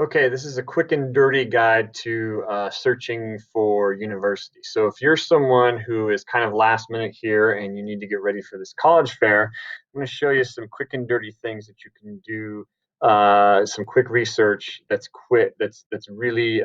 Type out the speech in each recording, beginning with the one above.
Okay, this is a quick and dirty guide to searching for universities. So if you're someone who is kind of last minute here and you need to get ready for this college fair, I'm going to show you some quick and dirty things that you can do, some quick research that's quick, that's really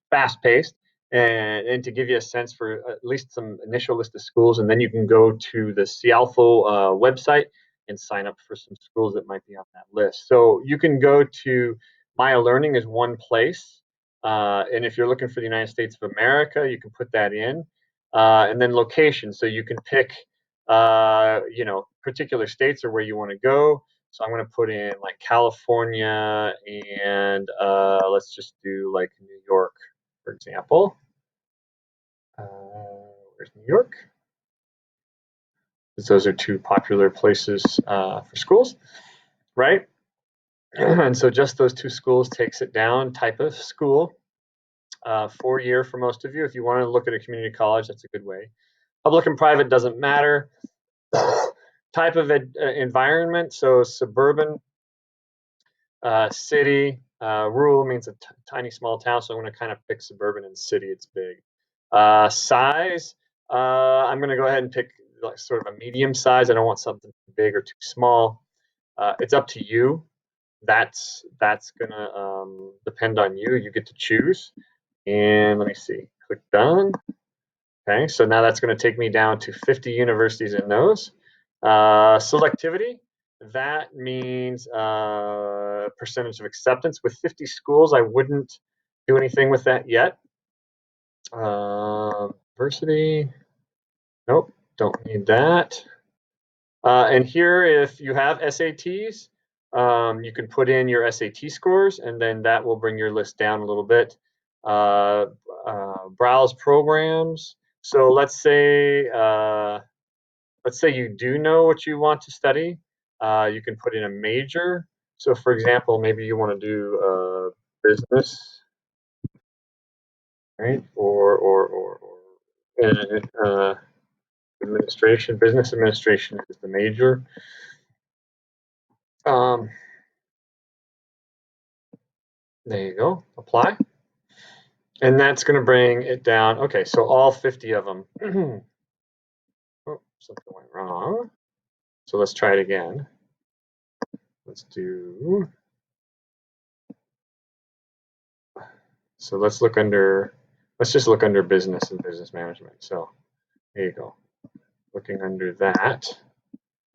fast paced, and to give you a sense for at least some initial list of schools, and then you can go to the Cialfo website and sign up for some schools that might be on that list. So you can go to Maya Learning is one place. And if you're looking for the United States of America, you can put that in. And then location. So you can pick, particular states or where you want to go. So I'm going to put in like California and let's just do like New York, for example. Where's New York? Because those are two popular places for schools, right? And so just those two schools takes it down. Type of school, 4-year for most of you. If you want to look at a community college, that's a good way. Public and private doesn't matter. Type of environment, so suburban, city, rural means a tiny small town, so I'm going to kind of pick suburban and city, it's big. Size, I'm going to go ahead and pick like sort of a medium size. I don't want something too big or too small. It's up to you. That's gonna depend on you. You get to choose. And let me see. Click done. Okay, so now that's going to take me down to 50 universities in those. Selectivity, that means percentage of acceptance. With 50 schools, I wouldn't do anything with that yet. Diversity, nope, don't need that. And here, if you have SATs, you can put in your SAT scores, and then that will bring your list down a little bit. Browse programs. So let's say you do know what you want to study. You can put in a major. So, for example, maybe you want to do business, right? Or administration. Business administration is the major. There you go. Apply. And that's going to bring it down. Okay, so all 50 of them. Oh, something went wrong. So let's try it again. Let's do. So let's just look under business and business management. So there you go. Looking under that.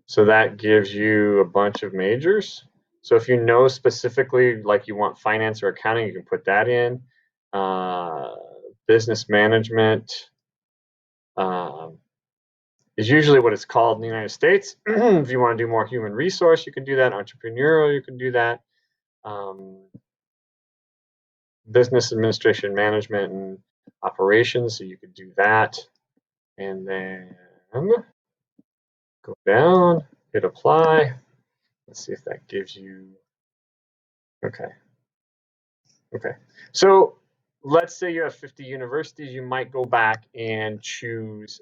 So that gives you a bunch of majors. So if you know specifically, like you want finance or accounting, you can put that in. Business management is usually what it's called in the United States. If you want to do more human resource, you can do that. Entrepreneurial, you can do that. Business administration, management, and operations, so you could do that. And then go down, hit apply. Let's see if that gives you, okay. So let's say you have 50 universities, you might go back and choose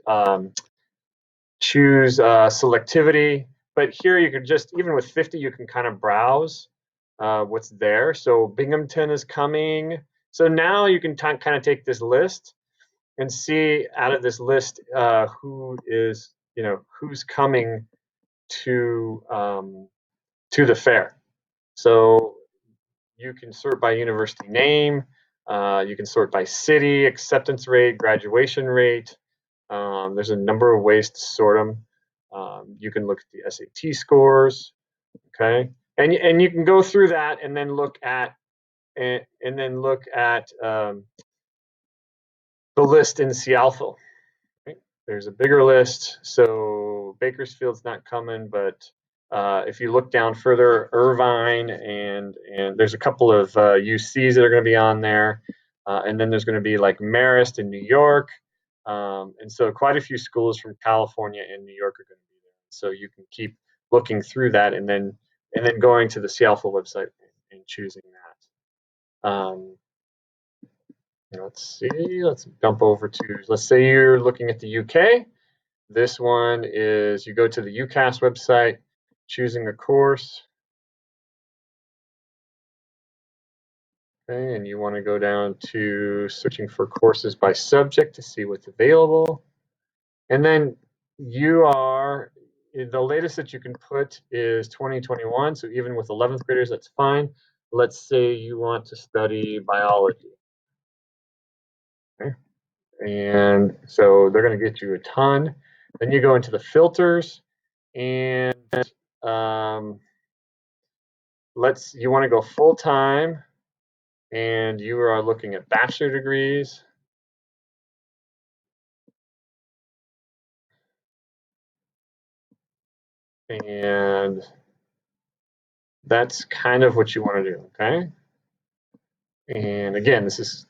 selectivity. But here you could just, even with 50, you can kind of browse what's there. So Binghamton is coming. So now you can kind of take this list and see out of this list who's coming to the fair. So you can sort by university name. You can sort by city, acceptance rate, graduation rate. There's a number of ways to sort them. You can look at the SAT scores, okay, and you can go through that and then look at the list in Cialfo. Right? There's a bigger list, so Bakersfield's not coming, but if you look down further, Irvine and there's a couple of UCs that are going to be on there, and then there's going to be like Marist in New York. And so quite a few schools from California and New York are going to be there. So you can keep looking through that and then going to the Cialfo website and choosing that. Let's see, let's jump over to, let's say you're looking at the UK. This one is, you go to the UCAS website, choosing a course. Okay, and you want to go down to searching for courses by subject to see what's available. And then the latest that you can put is 2021. So even with 11th graders, that's fine. Let's say you want to study biology. Okay. And so they're going to get you a ton. Then you go into the filters, and um, you want to go full time, and you are looking at bachelor degrees. And that's kind of what you want to do, okay? And again, this is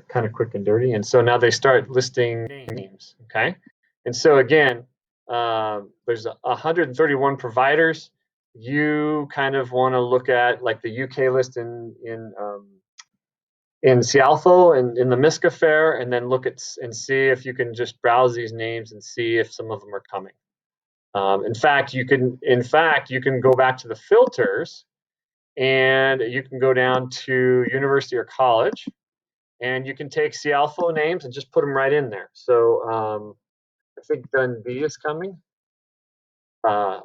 kind of quick and dirty. And so now they start listing names, okay? And so again, there's 131 providers. You kind of want to look at like the UK list in Sealfo and in the MISCA Fair, and then look at and see if you can just browse these names and see if some of them are coming. In fact, you can go back to the filters, and you can go down to university or college, and you can take Sealfo names and just put them right in there. So I think Dundee is coming, and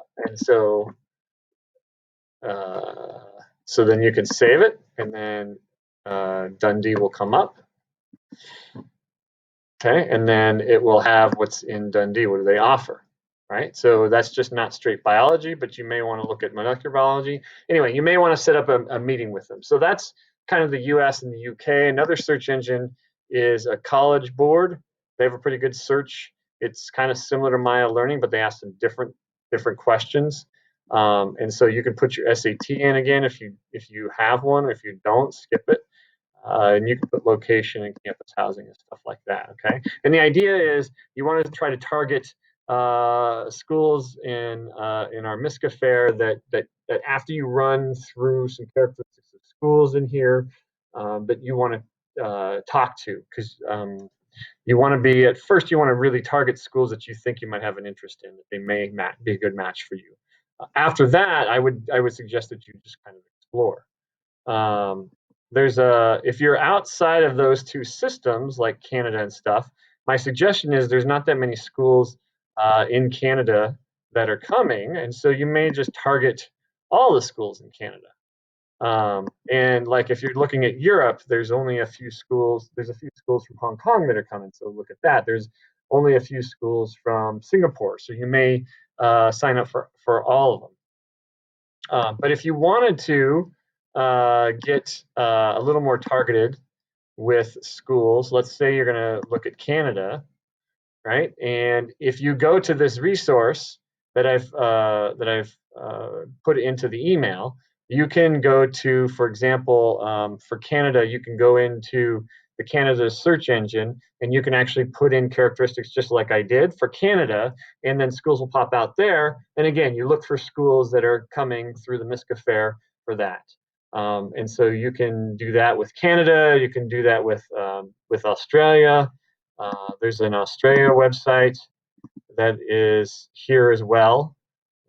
uh, so then you can save it, and then Dundee will come up. Okay, and then it will have what's in Dundee. What do they offer? Right, so that's just not straight biology, but you may want to look at molecular biology. Anyway, you may want to set up a meeting with them. So that's kind of the US and the UK. Another search engine is a College Board. They have a pretty good search. It's kind of similar to Maya Learning, but they ask some different questions. And so you can put your SAT in again if you have one. If you don't, skip it. And you can put location and campus housing and stuff like that. Okay, and the idea is you want to try to target schools in our MISCA Fair that after you run through some characteristics of schools in here that you want to talk to, because you want to be at first you want to really target schools that you think you might have an interest in, that they may be a good match for you. After that, I would suggest that you just kind of explore. Um, if you're outside of those two systems, like Canada and stuff, my suggestion is there's not that many schools in Canada that are coming, and so you may just target all the schools in Canada. And like if you're looking at Europe, there's only a few schools. There's a few schools from Hong Kong that are coming, so look at that. There's only a few schools from Singapore, so you may sign up for all of them. But if you wanted to get a little more targeted with schools, let's say you're going to look at Canada, right? And if you go to this resource that I've put into the email, you can go to, for example, for Canada, you can go into the Canada search engine, and you can actually put in characteristics just like I did for Canada, and then schools will pop out there. And again, you look for schools that are coming through the MISCA Fair for that. And so you can do that with Canada. You can do that with Australia. There's an Australia website that is here as well.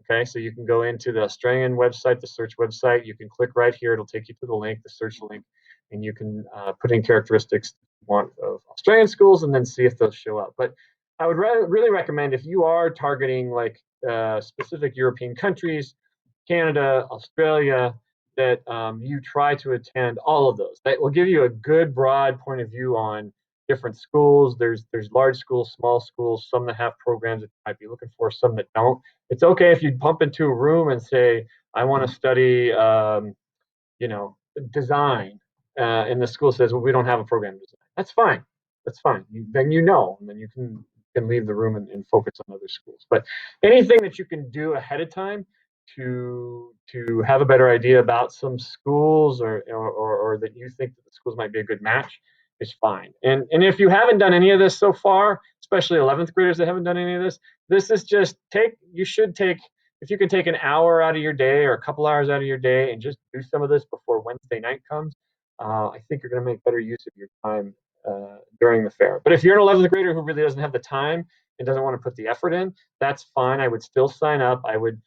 Okay, so you can go into the Australian website, the search website. You can click right here. It'll take you to the link, the search link, and you can put in characteristics you want of Australian schools and then see if those show up. But I would really recommend, if you are targeting like specific European countries, Canada, Australia, that you try to attend all of those. That will give you a good broad point of view on different schools. There's large schools, small schools, some that have programs that you might be looking for, some that don't. It's okay if you bump into a room and say, I want to study, design, and the school says, well, we don't have a program in design. That's fine. That's fine. Then and then you can leave the room and focus on other schools. But anything that you can do ahead of time to have a better idea about some schools, or that you think that the schools might be a good match, is fine. And if you haven't done any of this so far, especially 11th graders that haven't done any of this, this is just you should take, if you can take an hour out of your day or a couple hours out of your day and just do some of this before Wednesday night comes, I think you're going to make better use of your time during the fair. But if you're an 11th grader who really doesn't have the time and doesn't want to put the effort in, that's fine. I would still sign up. I would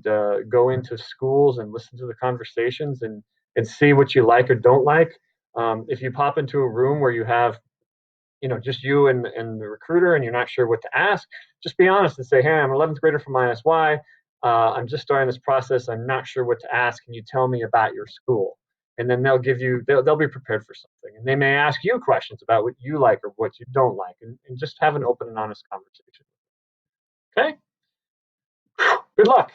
go into schools and listen to the conversations, and and see what you like or don't like. If you pop into a room where you have just you and the recruiter and you're not sure what to ask, just be honest and say, hey, I'm an 11th grader from ISY. I'm just starting this process. I'm not sure what to ask. Can you tell me about your school? And then they'll be prepared for something. And they may ask you questions about what you like or what you don't like, and just have an open and honest conversation. Okay? Good luck.